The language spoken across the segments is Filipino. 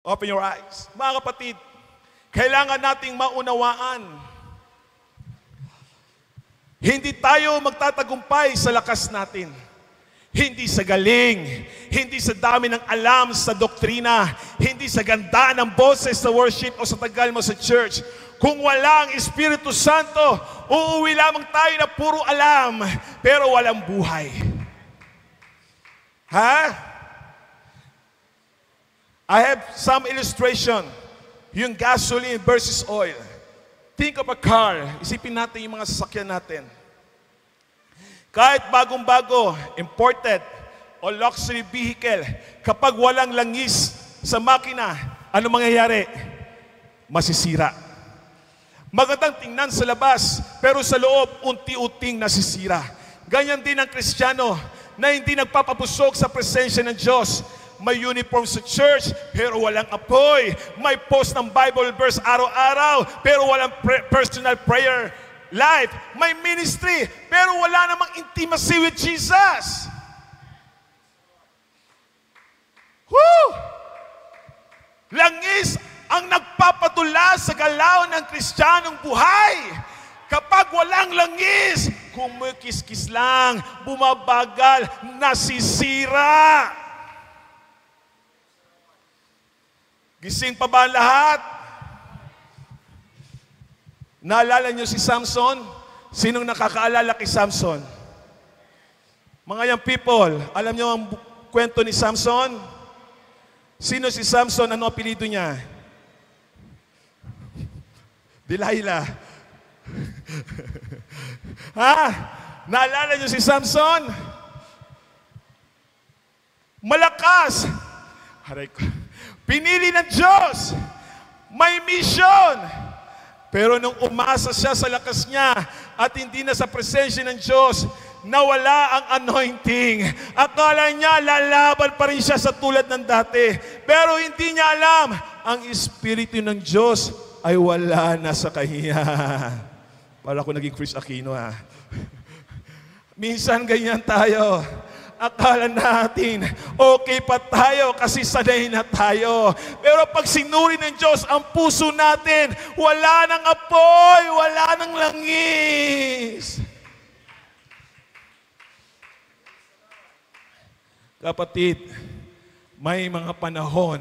Open your eyes. Mga kapatid, kailangan nating maunawaan. Hindi tayo magtatagumpay sa lakas natin. Hindi sa galing, hindi sa dami ng alam sa doktrina, hindi sa ganda ng boses sa worship o sa tagal mo sa church. Kung wala ang Espiritu Santo, uuwi lamang tayo na puro alam, pero walang buhay. Ha? I have some illustration. Yung gasoline versus oil. Think of a car. Isipin natin yung mga sasakyan natin. Kahit bagong-bago, imported, o luxury vehicle, kapag walang langis sa makina, ano mangyayari? Masisira. Magandang tingnan sa labas, pero sa loob, unti-unting nasisira. Ganyan din ang Kristiyano na hindi nagpapabusog sa presensya ng Diyos. May uniform sa church, pero walang apoy. May post ng Bible verse araw-araw, pero walang personal prayer life. May ministry, pero wala namang intimacy with Jesus. Woo! Langis ang nagpapadula sa galaw ng Kristiyanong buhay. Kapag walang langis, kumikis-kis lang, bumabagal, nasisira. Gising pa ba ang lahat? Naalala niyo si Samson? Sinong nakakaalala kay Samson? Mga young people, alam niyo ang kwento ni Samson? Sino si Samson? Ano apelido niya? Delilah. Ha? Naalala niyo si Samson? Malakas. Aray ko. Pinili ng Diyos. May mission. Pero nung umasa siya sa lakas niya at hindi na sa presensya ng Diyos, nawala ang anointing. Akala niya lalaban pa rin siya sa tulad ng dati. Pero hindi niya alam, ang Espiritu ng Diyos ay wala na sa kanya. Para ako naging Chris Aquino ha. Minsan ganyan tayo. Akala natin, okay pa tayo kasi sanay na tayo. Pero pag sinuri ng Diyos ang puso natin, wala nang apoy, wala nang langis. Kapatid, may mga panahon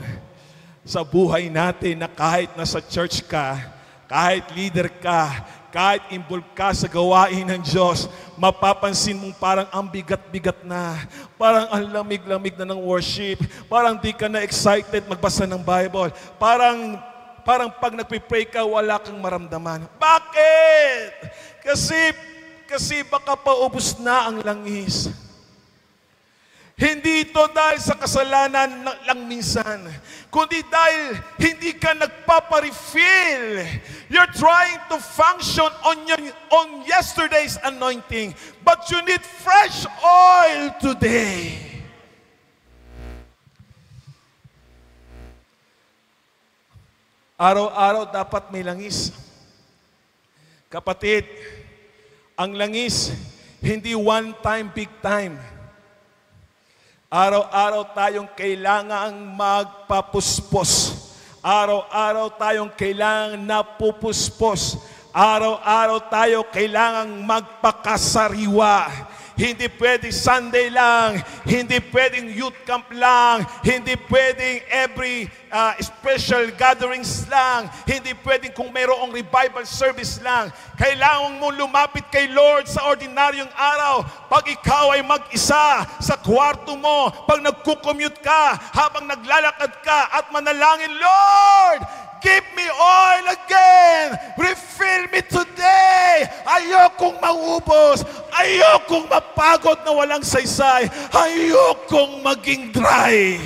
sa buhay natin na kahit nasa church ka, kahit leader ka, kahit involved ka sa gawain ng Diyos, mapapansin mong parang ang bigat-bigat na, parang ang lamig-lamig na ng worship, parang di ka na excited magbasa ng Bible, parang pag nagpipray ka, wala kang maramdaman. Bakit? Kasi baka paubos na ang langis. Hindi ito dahil sa kasalanan lang minsan, kundi dahil hindi ka nagpaparefill. You're trying to function on yesterday's anointing, but you need fresh oil today. Araw-araw dapat may langis. Kapatid, ang langis, hindi one time, big time. Araw-araw tayong kailangang magpapuspos. Araw-araw tayong kailangang napupuspos. Araw-araw tayo kailangang magpakasariwa. Hindi pwedeng Sunday lang, hindi pwedeng youth camp lang, hindi pwedeng every special gatherings lang, hindi pwedeng kung mayroong revival service lang. Kailangan mong lumapit kay Lord sa ordinaryong araw. Pag ikaw ay mag-isa sa kwarto mo, pag nagkukommute ka, habang naglalakad ka at manalangin, Lord, give me oil again. Refill me today. Ayokong maubos. Ayokong mapagod na walang saysay. Ayokong maging dry.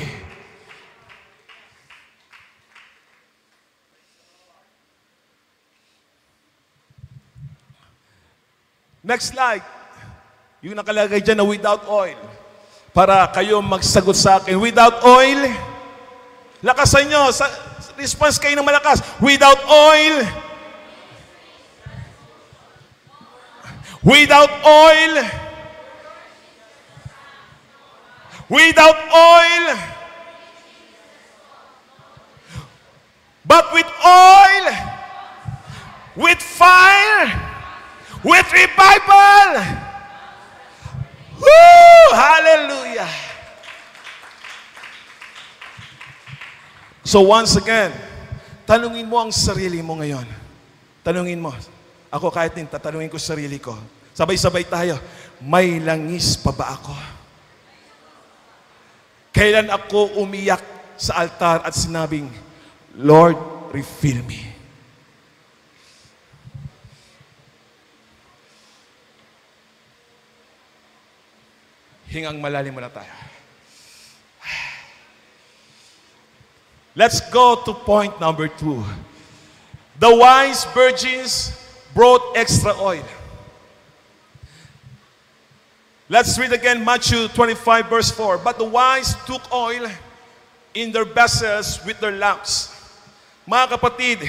Next slide. Yung nakalagay dyan na without oil. Para kayo magsagot sa akin. Without oil, lakasan nyo. Response kayo ng malakas. Without oil. Without oil. Without oil. but with oil, with fire, with revival. Woo! Hallelujah! So once again, tanungin mo ang sarili mo ngayon. Tanungin mo. Ako kahit din, tatanungin ko sarili ko. Sabay-sabay tayo. May langis pa ba ako? Kailan ako umiyak sa altar at sinabing, Lord, refill me. Hingang malalim muna tayo. Let's go to point number 2. The wise virgins brought extra oil. Let's read again Matthew 25 verse 4. But the wise took oil in their vessels with their lamps. Mga kapatid,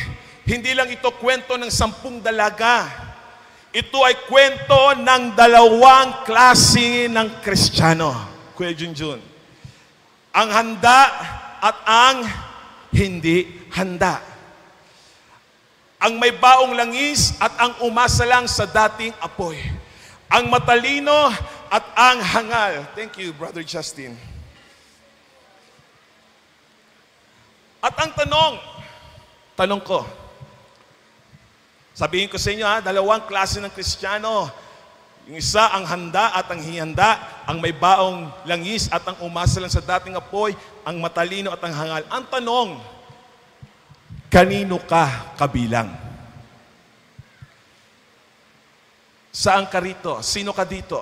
hindi lang ito kwento ng 10 dalaga. Ito ay kwento ng 2 klase ng Kristiyano. Kuya Junjun. Ang handa at ang hindi handa. Ang may baong langis at ang umasa lang sa dating apoy. Ang matalino at ang hangal. Thank you, Brother Justin. At ang tanong ko, sabihin ko sa inyo 2 klase ng Kristiyano. Yung isa ang handa at ang hihanda, ang may baong langis at ang umasa lang sa dating apoy, ang matalino at ang hangal. Ang tanong, kanino ka kabilang? Saan ka rito? Sino ka dito?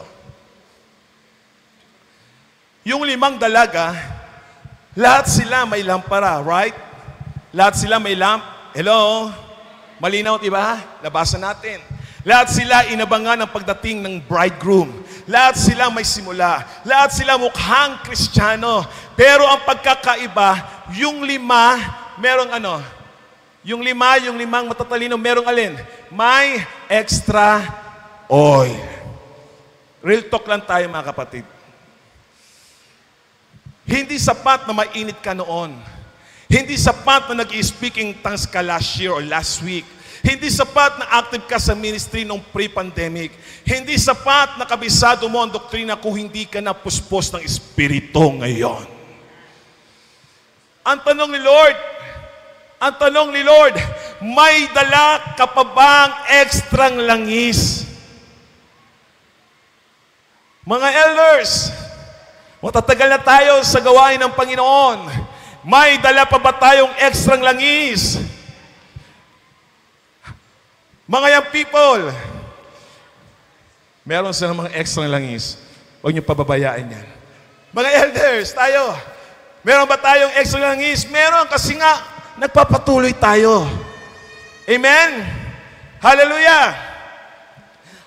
Yung 5 dalaga, lahat sila may lampara, right? Lahat sila may lamp. Hello? Malinaw, diba? Labasan natin. Lahat sila inabangan ang pagdating ng bridegroom. Lahat sila may simula. Lahat sila mukhang Kristiyano. Pero ang pagkakaiba, yung 5, merong ano? Yung 5 matatalino, merong alin? May extra oil. Real talk lang tayo mga kapatid. Hindi sapat na mainit ka noon. Hindi sapat na nag-speaking tongues ka last year or last week. Hindi sapat na active ka sa ministry nung pre-pandemic. Hindi sapat na kabisado mo ang doktrina kung hindi ka napuspos ng Espiritu ngayon. Ang tanong ni Lord, may dala ka pa bang ekstrang langis? Mga elders, matatagal na tayo sa gawain ng Panginoon. May dala pa ba tayong ekstrang langis? Mga young people, meron silang mga extra langis. Huwag niyo pababayaan yan. Mga elders, tayo, meron ba tayong extra langis? Meron kasi nga, nagpapatuloy tayo. Amen? Hallelujah!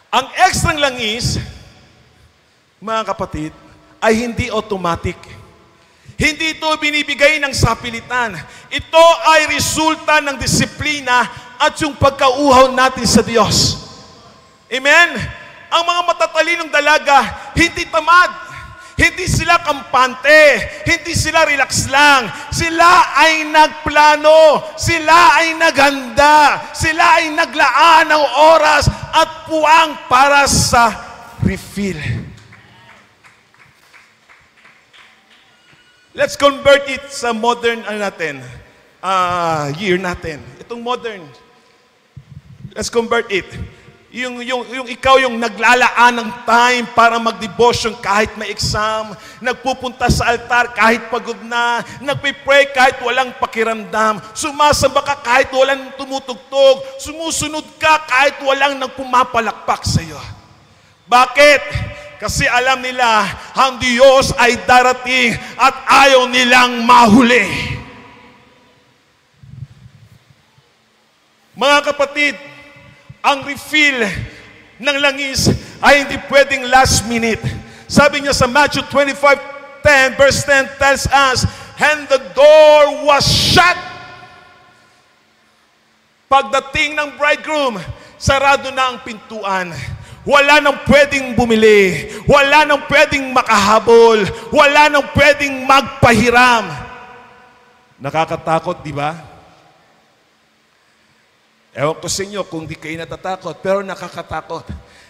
Ang extra langis, mga kapatid, ay hindi automatic. Hindi ito binibigay ng sapilitan. Ito ay resulta ng disiplina at yung pagkauhaw natin sa Diyos. Amen? Ang mga matatalinong dalaga, hindi tamad. Hindi sila kampante. Hindi sila relax lang. Sila ay nagplano. Sila ay naghanda. Sila ay naglaan ng oras at puwang para sa refill. Let's convert it sa modern year natin. Itong modern. Let's convert it. Yung ikaw yung naglalaan ng time para mag-devotion kahit may exam, nagpupunta sa altar kahit pagod na, nagpipray kahit walang pakiramdam, sumasamba ka kahit walang tumutugtog, sumusunod ka kahit walang nagpumapalakpak sa iyo. Bakit? Kasi alam nila, ang Diyos ay darating at ayaw nilang mahuli. Mga kapatid, ang refill ng langis ay hindi pwedeng last minute. Sabi niya sa Matthew 25:10, verse 10 tells us, and the door was shut. Pagdating ng bridegroom, sarado na ang pintuan. Wala nang pwedeng bumili. Wala nang pwedeng makahabol. Wala nang pwedeng magpahiram. Nakakatakot, di ba? Ewan ko sa inyo kung di kayo natatakot, pero nakakatakot.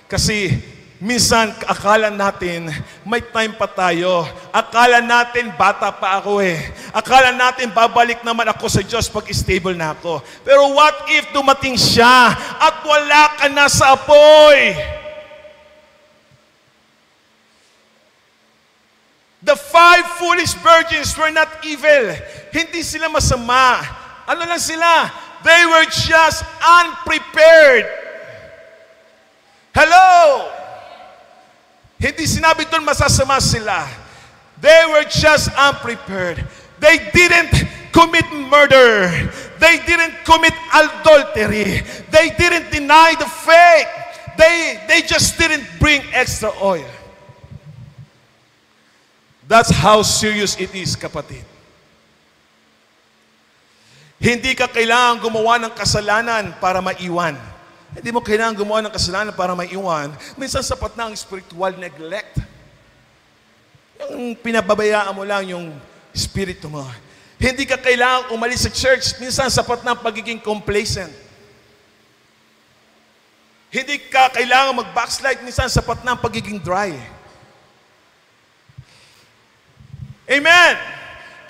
Kasi minsan akala natin may time pa tayo. Akala natin bata pa ako eh. Akala natin babalik naman ako sa Diyos pag stable na ako. Pero what if dumating siya at wala ka na sa apoy? The 5 foolish virgins were not evil. Hindi sila masama. Ano lang sila? They were just unprepared. Hello? Hindi sinabi doon masasama sila. They were just unprepared. They didn't commit murder. They didn't commit adultery. They didn't deny the faith. They just didn't bring extra oil. That's how serious it is, kapatid. Hindi ka kailangan gumawa ng kasalanan para maiwan. Hindi mo kailangan gumawa ng kasalanan para maiwan. Minsan sapat na ang spiritual neglect. Yung pinababayaan mo lang yung spirito mo. Hindi ka kailangan umalis sa church. Minsan sapat na ang pagiging complacent. Hindi ka kailangan mag-backslide. Minsan sapat na ang pagiging dry. Amen!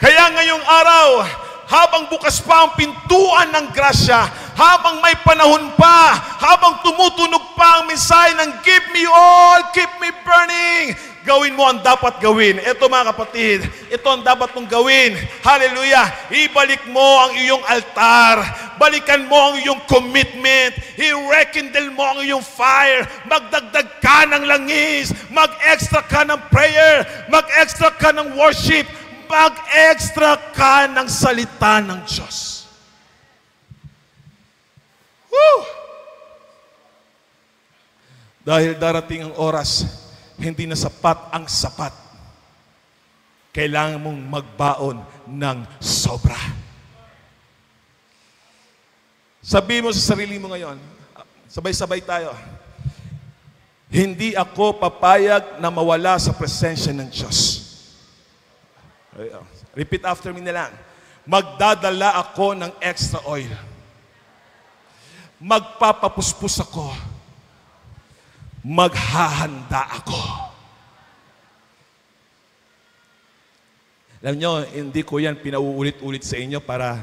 Kaya ngayong araw, habang bukas pa ang pintuan ng grasya, habang may panahon pa, habang tumutunog pa ang mensahe ng give me all, keep me burning, gawin mo ang dapat gawin. Ito mga kapatid, ito ang dapat mong gawin. Hallelujah! Ibalik mo ang iyong altar. Balikan mo ang iyong commitment. I-rekindle mo ang iyong fire. Magdagdag ka ng langis. Mag-extra ka ng prayer. Mag-extra ka ng worship. Mag-extra ka ng salita ng Diyos. Woo! Dahil darating ang oras, hindi na sapat ang sapat. Kailangan mong magbaon ng sobra. Sabi mo sa sarili mo ngayon, sabay-sabay tayo, hindi ako papayag na mawala sa presensya ng Diyos. Repeat after me na lang. Magdadala ako ng extra oil. Magpapapuspos ako. Maghahanda ako. Alam nyo, hindi ko yan pinauulit-ulit sa inyo para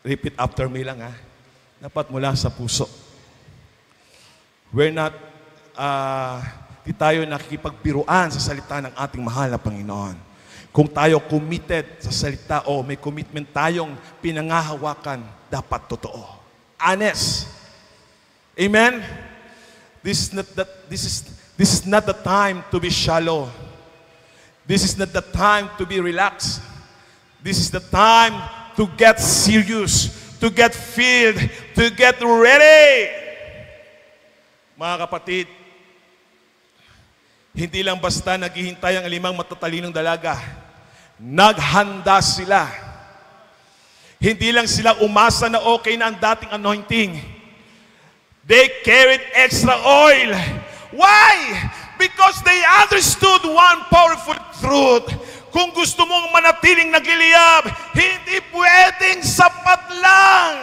repeat after me lang ha. Dapat mula sa puso. We're not, di tayo nakikipagbiruan sa salita ng ating mahal na Panginoon. Kung tayo committed sa salita o may commitment tayong pinangahawakan, dapat totoo. Honest. Amen? This is not the time to be shallow. This is not the time to be relaxed. This is the time to get serious, to get filled, to get ready. Mga kapatid, hindi lang basta naghihintay ang 5 matatalinong dalaga. Naghanda sila. Hindi lang sila umasa na okay na ang dating anointing. They carried extra oil. Why? Because they understood one powerful truth. Kung gusto mong manatiling nagliliyab, hindi pwedeng sapat lang.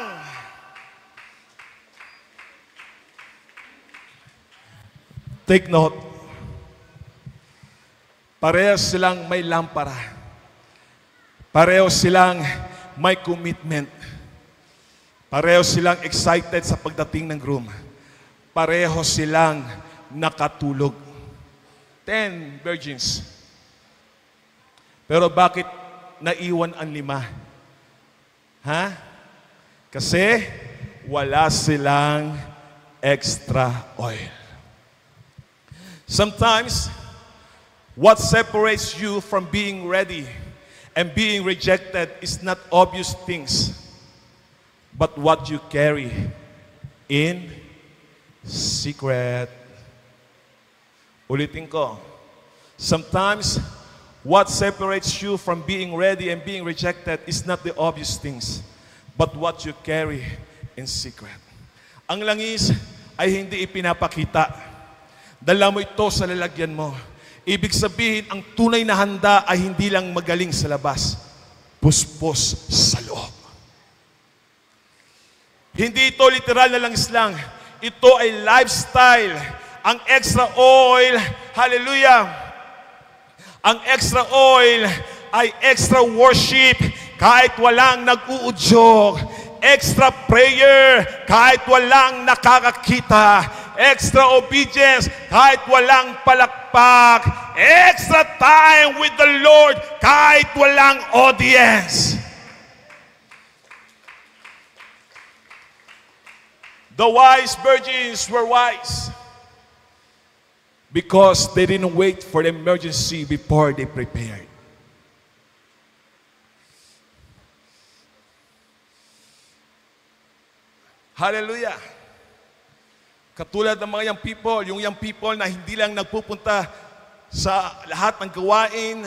Take note. Parehas silang may lampara. Pareho silang may commitment. Pareho silang excited sa pagdating ng groom. Pareho silang nakatulog. 10 virgins. Pero bakit naiwan ang 5? Ha? Kasi wala silang extra oil. Sometimes, what separates you from being ready and being rejected is not obvious things, but what you carry in secret. Ulitin ko. Sometimes, what separates you from being ready and being rejected is not the obvious things, but what you carry in secret. Ang langis ay hindi ipinapakita. Dala mo ito sa lalagyan mo. Ibig sabihin, ang tunay na handa ay hindi lang magaling sa labas, puspos sa loob. Hindi ito literal na langis lang. Ito ay lifestyle. Ang extra oil, hallelujah, ang extra oil ay extra worship kahit walang nag-uudyok. Extra prayer kahit walang nakakakita. Extra obedience kahit walang palakpak. Extra time with the Lord kahit walang audience. The wise virgins were wise because they didn't wait for the emergency before they prepared. Hallelujah. Katulad ng mga young people na hindi lang nagpupunta sa lahat ng gawain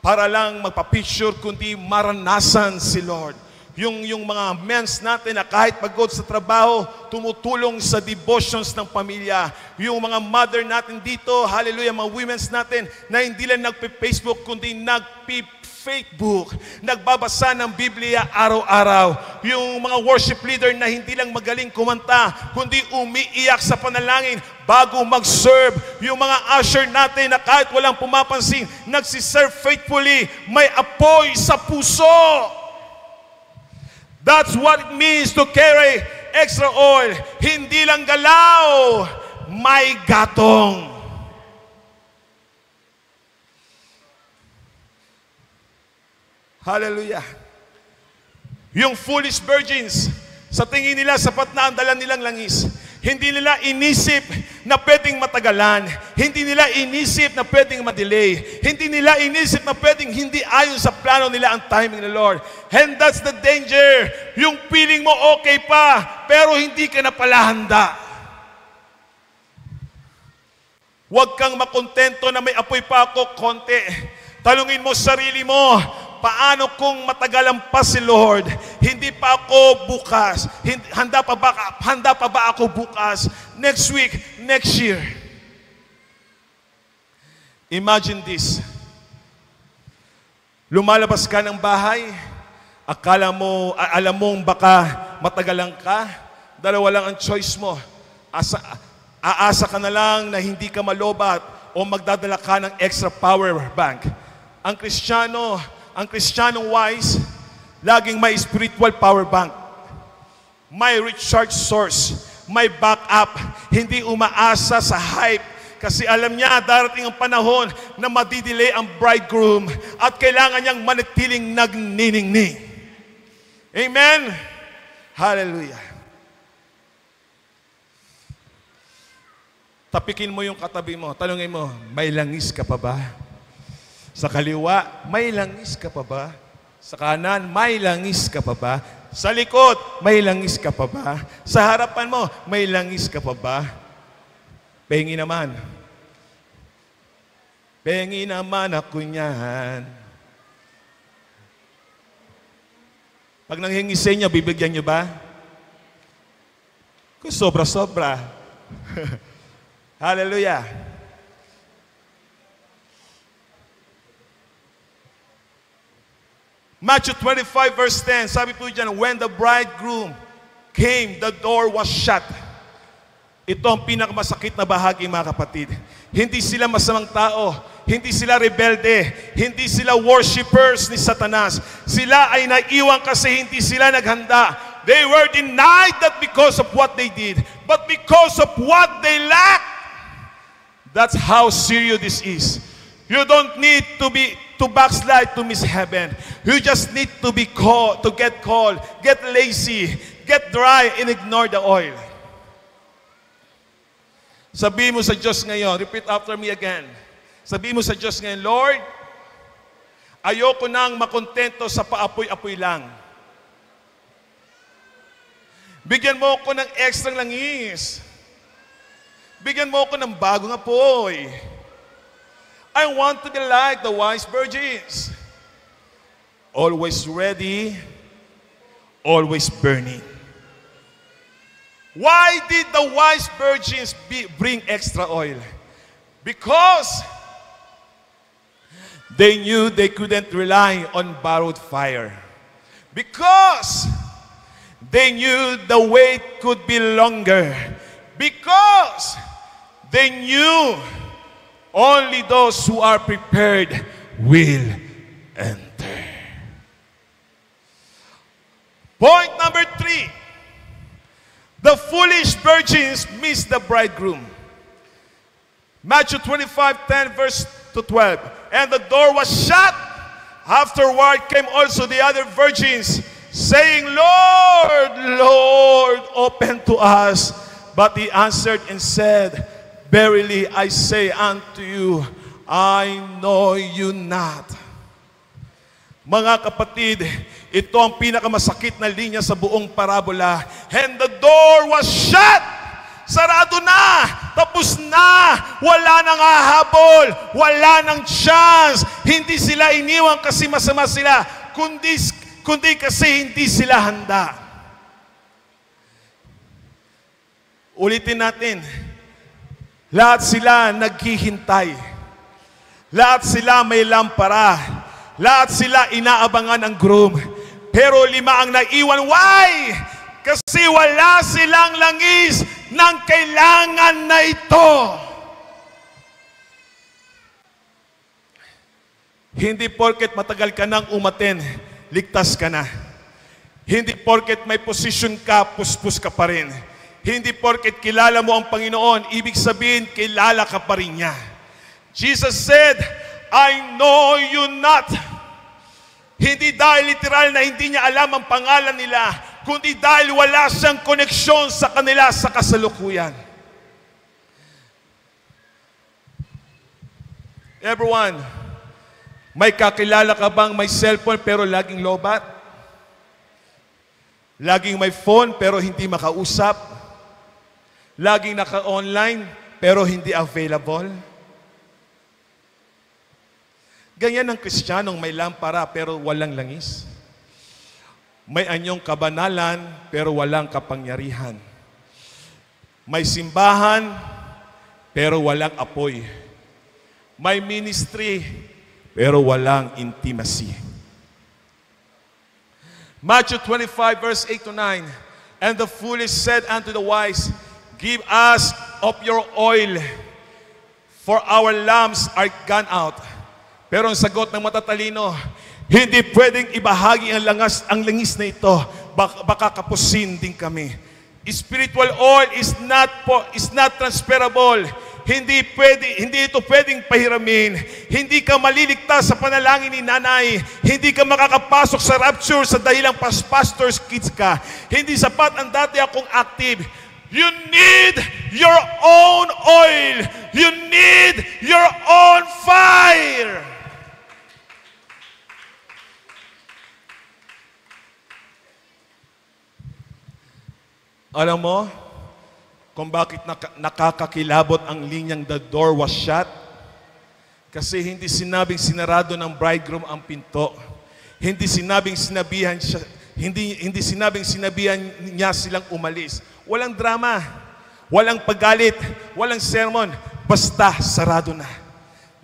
para lang magpa-picture, kundi maranasan si Lord. Yung mga men's natin na kahit pagod sa trabaho, tumutulong sa devotions ng pamilya. Yung mga mother natin dito, hallelujah, mga women's natin na hindi lang nagpe-Facebook, kundi nagpe-Facebook. Nagbabasa ng Biblia araw-araw. Yung mga worship leader na hindi lang magaling kumanta, kundi umiiyak sa panalangin bago mag-serve. Yung mga usher natin na kahit walang pumapansin, nagsiserve faithfully, may apoy sa puso. That's what it means to carry extra oil. Hindi lang galaw, may gatong. Hallelujah. Yung foolish virgins, sa tingin nila, sapat na ang dala nilang langis. Hindi nila inisip na pwedeng matagalan. Hindi nila inisip na pwedeng madelay. Hindi nila inisip na pwedeng hindi ayon sa plano nila ang timing ng Lord. And that's the danger. Yung feeling mo okay pa, pero hindi ka na pala handa. Huwag kang makontento na may apoy pa ako, konti. Talungin mo sarili mo, paano kung matagalan pa si Lord? Hindi pa ako bukas. Handa pa ba ako bukas? Next week, next year. Imagine this. Lumalabas ka ng bahay, akala mo, alam mong baka matagalan ka, dalawa lang ang choice mo. Aasa ka na lang na hindi ka malobat o magdadala ka ng extra power bank. Ang Kristiyanong wise, laging may spiritual power bank. May recharge source. May backup. Hindi umaasa sa hype. Kasi alam niya, darating ang panahon na madidelay ang bridegroom at kailangan niyang manatiling nagniningning. Amen? Hallelujah. Tapikin mo yung katabi mo. Tanungin mo, may langis ka pa ba? Sa kaliwa, may langis ka pa ba? Sa kanan, may langis ka pa ba? Sa likod, may langis ka pa ba? Sa harapan mo, may langis ka pa ba? Pengi naman. Pengi naman ako niyan. Pag nanghingi sa inyo, bibigyan niyo ba? Kung sobra-sobra. Hallelujah. Matthew 25 verse 10, sabi po dyan, when the bridegroom came, the door was shut. Ito ang pinakamasakit na bahagi, mga kapatid. Hindi sila masamang tao, hindi sila rebelde, hindi sila worshipers ni Satanas. Sila ay naiwan kasi hindi sila naghanda. They were denied not because of what they did, but because of what they lacked. That's how serious this is. You don't need to backslide to miss heaven. You just need to be called, to get called, get lazy, get dry, and ignore the oil. Sabihin mo sa Diyos ngayon, repeat after me again. Sabihin mo sa Diyos ngayon, Lord, ayoko nang makontento sa paapoy-apoy lang. Bigyan mo ako ng extra langis. Bigyan mo ako ng bagong apoy. I want to be like the wise virgins. Always ready, always burning. Why did the wise virgins bring extra oil? Because they knew they couldn't rely on borrowed fire. Because they knew the wait could be longer because they knew only those who are prepared will enter. Point number 3. The foolish virgins missed the bridegroom. Matthew 25:10 verse to 12. And the door was shut. Afterward came also the other virgins, saying, Lord, Lord, open to us. But he answered and said, Verily I say unto you, I know you not. Mga kapatid, ito ang pinakamasakit na linya sa buong parabola. And the door was shut. Sarado na. Tapos na. Wala nang hahabol. Wala nang chance. Hindi sila iniwan kasi masama sila. Kundi kasi hindi sila handa. Ulitin natin. Lahat sila naghihintay. Lahat sila may lampara. Lahat sila inaabangan ng groom. Pero 5 ang naiwan. Why? Kasi wala silang langis ng kailangan na ito. Hindi porket matagal ka nang umaten, ligtas ka na. Hindi porket may position ka, puspos ka pa rin. Hindi porket kilala mo ang Panginoon, ibig sabihin, kilala ka pa rin niya. Jesus said, I know you not. Hindi dahil literal na hindi niya alam ang pangalan nila, kundi dahil wala siyang koneksyon sa kanila sa kasalukuyan. Everyone, may kakilala ka bang may cellphone pero laging lobat? Laging may phone pero hindi makausap? Laging naka-online pero hindi available? Ganyan ang Kristiyanong may lampara pero walang langis. May anyong kabanalan pero walang kapangyarihan. May simbahan pero walang apoy. May ministry pero walang intimacy. Matthew 25 verse 8 to 9. And the foolish said unto the wise, Give us of your oil, for our lamps are gone out. Pero ang sagot ng matatalino, hindi pwedeng ibahagi ang langis na ito. Baka kapusin din kami. Spiritual oil is not transferable. Hindi ito pwedeng pahiramin. Hindi ka maliligtas sa panalangin ni nanay. Hindi ka makakapasok sa rapture sa dahilang pastor's kids ka. Hindi sapat ang dati akong active. You need your own oil. You need your own fire. Alam mo kung bakit nakakakilabot ang linyang the door was shut? Kasi hindi sinabing sinarado ng bridegroom ang pinto. Hindi sinabing sinabihan niya silang umalis. Walang drama, walang paggalit, walang sermon, basta sarado na.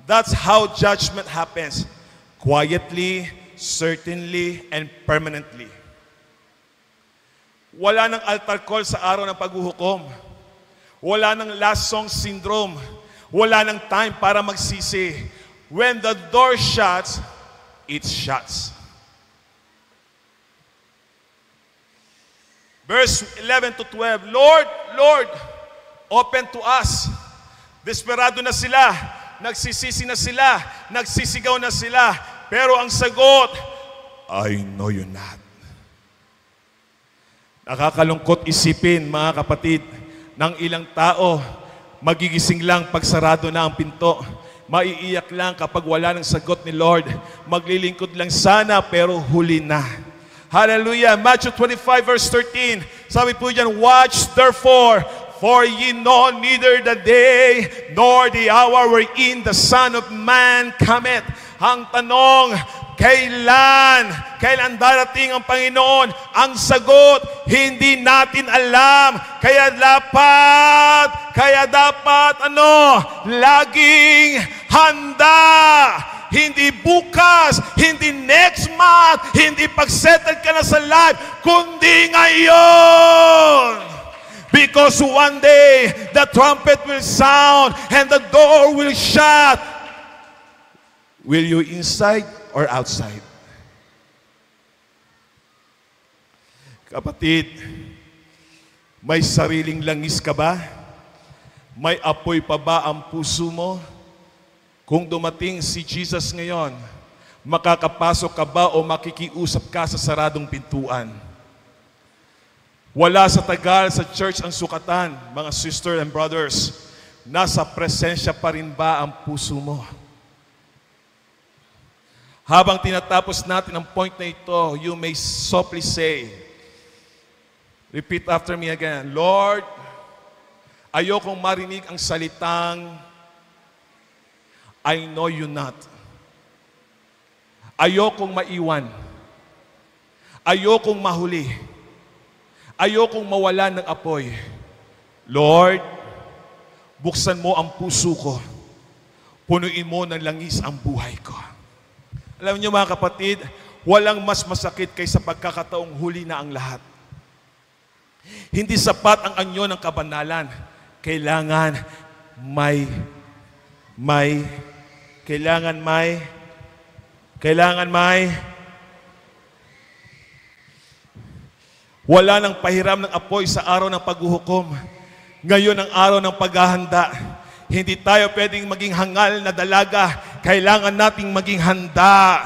That's how judgment happens. Quietly, certainly, and permanently. Wala nang altar call sa araw ng paghuhukom. Wala nang last song syndrome. Wala nang time para magsisi. When the door shuts, it shuts. Verse 11 to 12, Lord, Lord, open to us. Desperado na sila, nagsisisi na sila, nagsisigaw na sila. Pero ang sagot, I know you not. Nakakalungkot isipin, mga kapatid, ng ilang tao, magigising lang pag sarado na ang pinto. Maiiyak lang kapag wala ng sagot ni Lord. Maglilingkod lang sana pero huli na. Hallelujah. Matthew 25 verse 13. Sabi po dyan, Watch therefore, for ye know neither the day nor the hour wherein the Son of Man cometh. Ang tanong, kailan darating ang Panginoon? Ang sagot, hindi natin alam. Kaya dapat laging handa. hindi bukas, hindi next month, hindi pag-settle ka na sa life, kundi ngayon. Because one day, the trumpet will sound and the door will shut. Will you inside or outside? Kapatid, may sariling langis ka ba? May apoy pa ba ang puso mo? Kung dumating si Jesus ngayon, makakapasok ka ba o makikiusap ka sa saradong pintuan? Wala sa tagal sa church ang sukatan, mga sisters and brothers. Nasa presensya pa rin ba ang puso mo? Habang tinatapos natin ang point na ito, you may softly say, repeat after me again, Lord, ayokong marinig ang salitang, I know you not. Ayokong maiwan. Ayokong mahuli. Ayokong mawalan ng apoy. Lord, buksan mo ang puso ko. Punuin mo ng langis ang buhay ko. Alam niyo mga kapatid, walang mas masakit kaysa pagkakataong huli na ang lahat. Hindi sapat ang anyo ng kabanalan. Kailangan wala nang pahiram ng apoy sa araw ng paghuhukom. Ngayon ang araw ng paghahanda. Hindi tayo pwedeng maging hangal na dalaga. Kailangan nating maging handa.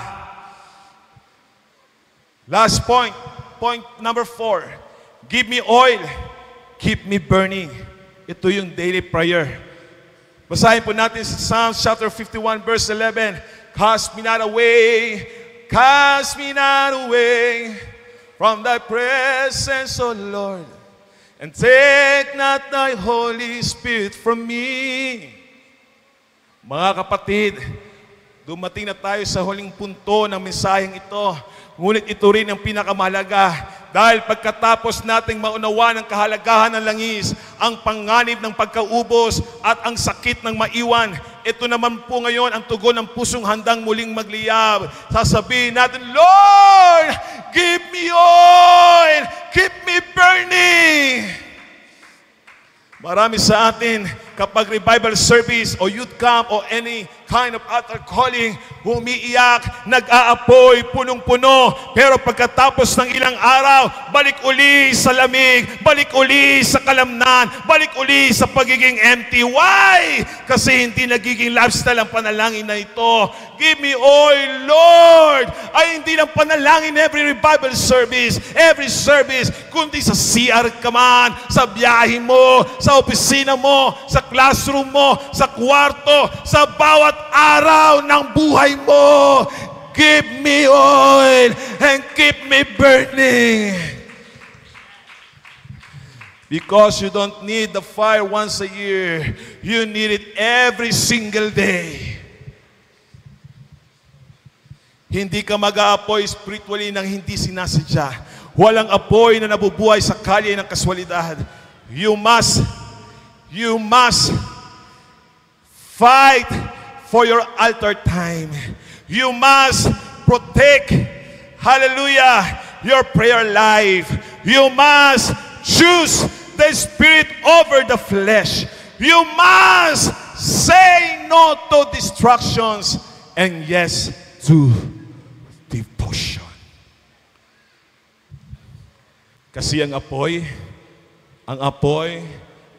Last point. Point number 4. Give me oil. Keep me burning. Ito yung daily prayer. Basahin po natin sa Psalms chapter 51 verse 11. Cast me not away from thy presence, O Lord, and take not thy Holy Spirit from me. Mga kapatid, dumating na tayo sa huling punto ng mensaheng ito. Ngunit ito rin ang pinakamahalaga. Dahil pagkatapos nating maunawa ng kahalagahan ng langis, ang panganib ng pagkaubos at ang sakit ng maiwan, ito naman po ngayon ang tugon ng pusong handang muling magliyab. Sasabihin natin, Lord, give me oil, keep me burning. Marami sa atin, kapag revival service o youth camp o any kind of altar calling, umiiyak, nag-aapoy, punong-puno. Pero pagkatapos ng ilang araw, balik uli sa lamig, balik uli sa kalamnan, balik uli sa pagiging empty. Why? Kasi hindi nagiging lifestyle ang panalangin na ito. Give me oil, Lord! Ay hindi lang panalangin every revival service, every service, kundi sa CR ka man, sa biyahe mo, sa opisina mo, sa classroom mo, sa kwarto, sa bawat araw ng buhay mo. Give me oil and keep me burning. Because you don't need the fire once a year. You need it every single day. Hindi ka mag-aapoy spiritually nang hindi sinasadya. Walang apoy na nabubuhay sa kalye ng kaswalidad. You must fight for your altar time. You must protect, hallelujah, your prayer life. You must choose the spirit over the flesh. You must say no to distractions and yes to devotion. Kasi ang apoy,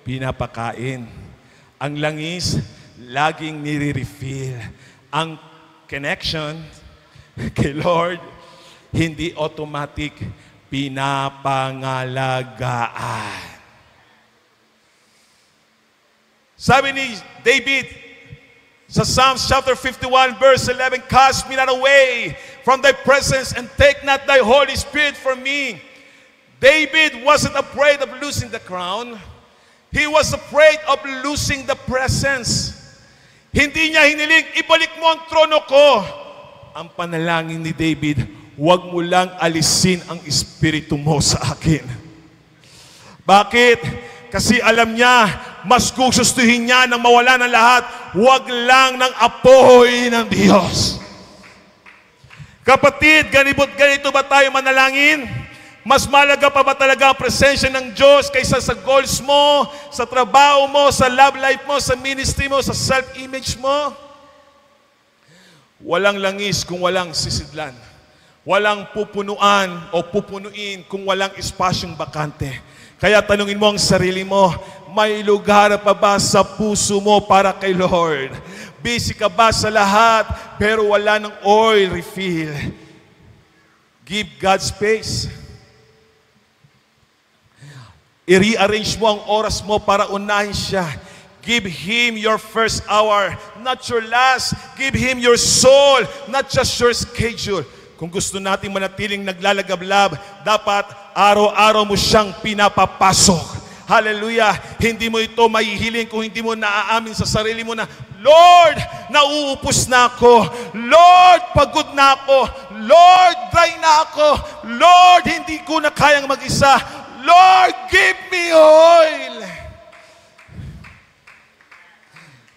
pinapakain. Ang langis, laging nire-refill. Ang connection kay Lord, hindi automatic, pinapangalagaan. Sabi ni David sa Psalms chapter 51 verse 11, cast me not away from thy presence and take not thy Holy Spirit from me. David wasn't afraid of losing the crown. He was afraid of losing the presence. Hindi niya hiniling, ibalik mo ang trono ko. Ang panalangin ni David, huwag mo lang alisin ang espiritu mo sa akin. Bakit? Kasi alam niya, mas gugustuhin niya ng mawala ng lahat, huwag lang ng apoy ng Diyos. Kapatid, ganito ba tayo manalangin? Mas malaga pa ba talaga ang presensya ng Diyos kaysa sa goals mo, sa trabaho mo, sa love life mo, sa ministry mo, sa self-image mo? Walang langis kung walang sisidlan. Walang pupunuan o pupunuin kung walang espasyong bakante. Kaya tanungin mo ang sarili mo, may lugar pa ba sa puso mo para kay Lord? Busy ka ba sa lahat pero wala ng oil refill? Give God space. I-rearrange mo ang oras mo para unahin siya. Give Him your first hour, not your last. Give Him your soul, not just your schedule. Kung gusto natin manatiling naglalagablab, dapat araw-araw mo siyang pinapapasok. Hallelujah! Hindi mo ito mahihiling kung hindi mo naaamin sa sarili mo na, Lord, nauupos na ako. Lord, pagod na ako. Lord, dry na ako. Lord, hindi ko na kayang mag-isa. Lord, give me oil.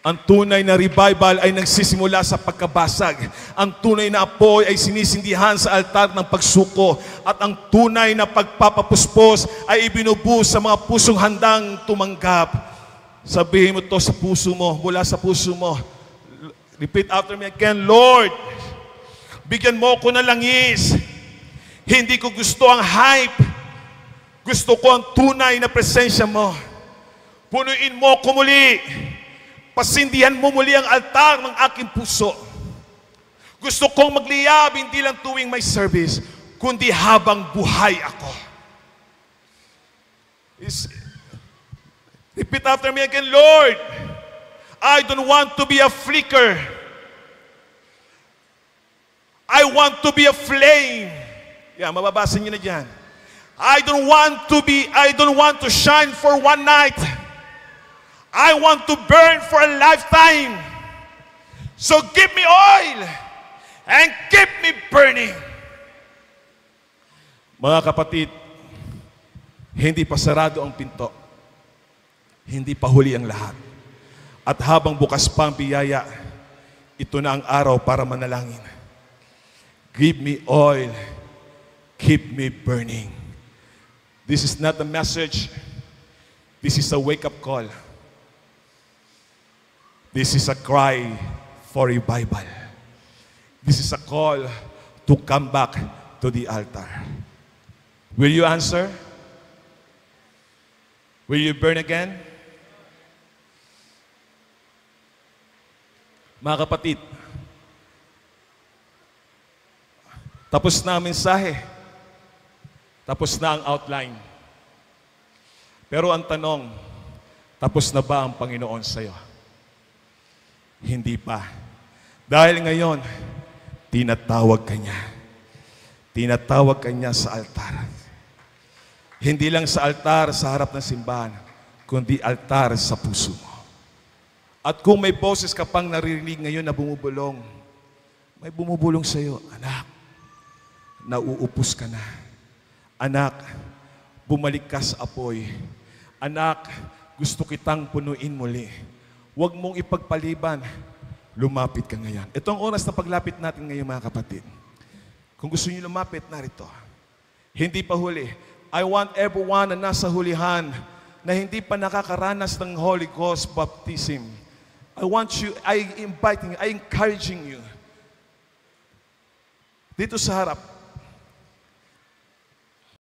Ang tunay na revival ay nagsisimula sa pagkabasag. Ang tunay na apoy ay sinisindihan sa altar ng pagsuko. At ang tunay na pagpapapuspos ay ibinubuhos sa mga pusong handang tumanggap. Sabihin mo to sa puso mo, mula sa puso mo. Repeat after me again, Lord, bigyan mo ko ng langis. Hindi ko gusto ang hype. Gusto ko ang tunay na presensya mo. Punuin mo ko muli. Pasindihan mo muli ang altar ng aking puso. Gusto kong magliyab, hindi lang tuwing may service, kundi habang buhay ako. Repeat after me again, Lord, I don't want to be a flicker. I want to be a flame. Yeah, mababasa niyo na dyan. I don't want to shine for one night. I want to burn for a lifetime. So give me oil and keep me burning. Mga kapatid, hindi pa sarado ang pinto. Hindi pa huli ang lahat. At habang bukas pa ang biyaya, ito na ang araw para manalangin. Give me oil, keep me burning. This is not a message. This is a wake-up call. This is a cry for revival. This is a call to come back to the altar. Will you answer? Will you burn again? Mga kapatid, tapos na ang mensahe. Tapos na ang outline. Pero ang tanong, tapos na ba ang Panginoon sa'yo? Hindi pa. Dahil ngayon, tinatawag ka niya. Tinatawag ka niya sa altar. Hindi lang sa altar sa harap ng simbahan, kundi altar sa puso mo. At kung may boses ka pang naririnig ngayon na bumubulong, may bumubulong sa'yo, anak, nauupos ka na. Anak, bumalik ka sa apoy. Anak, gusto kitang punuin muli. Huwag mong ipagpaliban. Lumapit ka ngayon. Ito ang oras na paglapit natin ngayon, mga kapatid. Kung gusto niyo lumapit, narito. Hindi pa huli. I want everyone na nasa hulihan na hindi pa nakakaranas ng Holy Ghost baptism. I encouraging you. Dito sa harap,